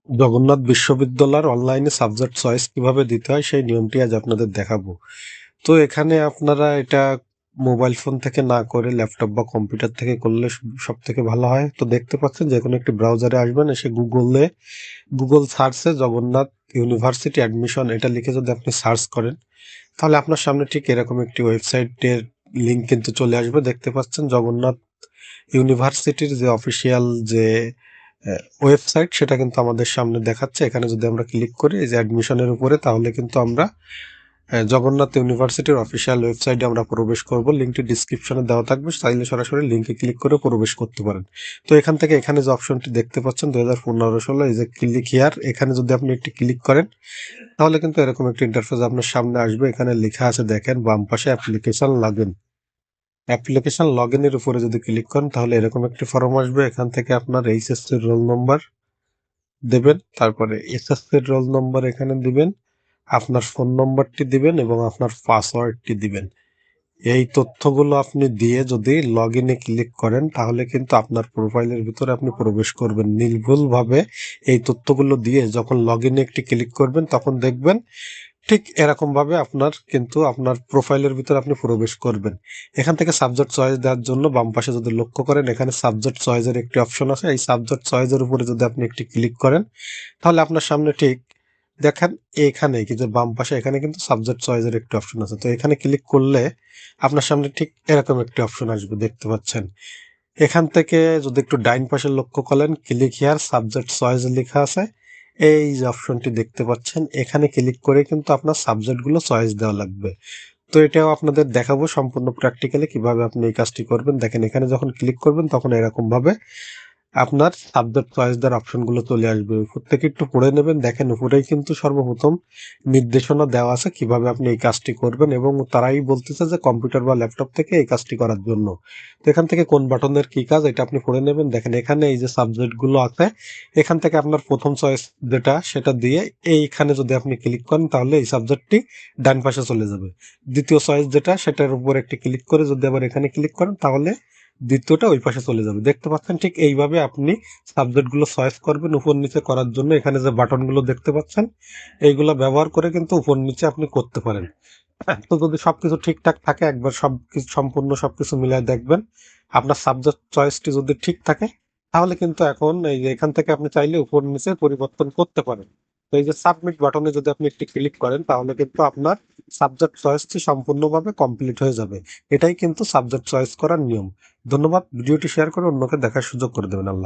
জগন্নাথ বিশ্ববিদ্যালয়ের অনলাইনে subject choice কিভাবে দিতে হয় সেই নিয়মটি আজ আপনাদের দেখাবো। তো এখানে আপনারা এটা মোবাইল ফোন থেকে না করে ল্যাপটপ বা কম্পিউটার থেকে করলে সব থেকে ভালো হয়। তো দেখতে পাচ্ছেন যে কোনো একটি ব্রাউজারে আসবেন, এসে গুগল সার্চে জগন্নাথ ইউনিভার্সিটি অ্যাডমিশন এটা লিখে যদি আপনি সার্চ করেন, তাহলে আপনার সামনে ঠিক এরকম একটি ওয়েবসাইটের লিঙ্ক কিন্তু চলে আসবে। দেখতে পাচ্ছেন জগন্নাথ ইউনিভার্সিটির যে অফিসিয়াল যে ওয়েবসাইট, সেটা কিন্তু আমাদের সামনে দেখাচ্ছে। এখানে যদি আমরা ক্লিক করি এই যে অ্যাডমিশনের উপরে, তাহলে কিন্তু আমরা জগন্নাথ ইউনিভার্সিটির অফিসিয়াল ওয়েবসাইটে আমরা প্রবেশ করব। লিঙ্কটি ডিসক্রিপশনে দেওয়া থাকবে, চাইলে সরাসরি লিঙ্কে ক্লিক করে প্রবেশ করতে পারেন। তো এখান থেকে এখানে যে অপশনটি দেখতে পাচ্ছেন 2015-16 এই যে ক্লিক হিয়ার, এখানে যদি আপনি একটি ক্লিক করেন তাহলে কিন্তু এরকম একটি ইন্টারফেস আপনার সামনে আসবে। এখানে লেখা আছে দেখেন বাম পাশে অ্যাপ্লিকেশন লগ ইনের উপরে যদি ক্লিক করেন তাহলে এরকম একটি ফর্ম আসবে। এখান থেকে আপনার এইচএসসি রোল নম্বর দেবেন, তারপরে এসএসসি রোল নম্বর এখানে দিবেন, আপনার ফোন নম্বরটি দিবেন এবং আপনার পাসওয়ার্ডটি দিবেন। এই তথ্যগুলো আপনি দিয়ে যদি লগ ইনে ক্লিক করেন তাহলে কিন্তু আপনার প্রোফাইলের ভিতরে আপনি প্রবেশ করবেন। নির্ভুলভাবে এই তথ্যগুলো দিয়ে যখন লগ ইনে একটি ক্লিক করবেন তখন দেখবেন ঠিক এরকম ভাবে আপনার প্রোফাইলের ভিতরে আপনি প্রবেশ করবেন। এখান থেকে সাবজেক্ট চয়েস দেওয়ার জন্য বাম পাশে যদি লক্ষ্য করেন, এখানে সাবজেক্ট চয়েসের একটি অপশন আছে। এই সাবজেক্ট চয়েসের উপরে যদি আপনি একটি ক্লিক করেন তাহলে আপনার সামনে ঠিক দেখেন এখানে কিন্তু বাম পাশে এখানে কিন্তু সাবজেক্ট চয়েসের একটি অপশন আছে। তো এখানে ক্লিক করলে আপনার সামনে ঠিক এরকম একটি অপশন আসবে, দেখতে পাচ্ছেন। এখান থেকে যদি একটু ডাইন পাশে লক্ষ্য করেন, ক্লিক হিয়ার সাবজেক্ট চয়েস লেখা আছে। এই যে অপশনটি দেখতে পাচ্ছেন, এখানে ক্লিক করে কিন্তু আপনার সাবজেক্টগুলো চয়েস দেওয়া লাগবে। তো এটাও আপনাদের দেখাবো সম্পূর্ণ প্র্যাকটিক্যালি কিভাবে আপনি এই কাজটি করবেন। দেখেন এখানে যখন ক্লিক করবেন তখন এরকম ভাবে আপনার সাবজেক্ট চয়েস দেওয়ার অপশনগুলো চলে আসবে। উপর থেকে একটু পড়ে নেবেন। দেখেন উপরেই কিন্তু সর্বপ্রথম নির্দেশনা দেওয়া আছে কিভাবে আপনি এই কাজটি করবেন, এবং তারাই বলতেছে যে কম্পিউটার বা ল্যাপটপ থেকে এই কাজটি করার জন্য। তো এখান থেকে কোন বাটনের কি কাজ এটা আপনি পড়ে নেবেন। দেখেন এখানে এই যে সাবজেক্টগুলো আছে, এখান থেকে আপনার প্রথম চয়েস যেটা সেটা দিয়ে এইখানে যদি আপনি ক্লিক করেন তাহলে এই সাবজেক্টটি ডান পাশে চলে যাবে। দ্বিতীয় চয়েস যেটা সেটার উপর একটি ক্লিক করে যদি আবার এখানে ক্লিক করেন তাহলে দ্বিতীয়টা ওই পাশে চলে যাবে। দেখতে পাচ্ছেন ঠিক এইভাবে আপনি সাবজেক্টগুলো চয়েস করবেন উপর নিচে করার জন্য। এখানে যে বাটনগুলো দেখতে পাচ্ছেন এইগুলো ব্যবহার করে কিন্তু উপর নিচে আপনি করতে পারেন। হ্যাঁ, তো যদি সবকিছু ঠিকঠাক থাকে, একবার সম্পূর্ণ সবকিছু মিলায় দেখবেন, আপনার সাবজেক্ট চয়েসটি যদি ঠিক থাকে তাহলে কিন্তু এখন এই যে এখান থেকে আপনি চাইলে উপর নিচে পরিবর্তন করতে পারেন। তো এই যে সাবমিট বাটনে যদি আপনি একটি ক্লিক করেন তাহলে কিন্তু আপনার সাবজেক্ট চয়েসটি সম্পূর্ণভাবে কমপ্লিট হয়ে যাবে। এটাই কিন্তু সাবজেক্ট চয়েস করার নিয়ম। ধন্যবাদ। ভিডিওটি শেয়ার করে অন্যকে দেখার সুযোগ করে দেবেন। আল্লাহ।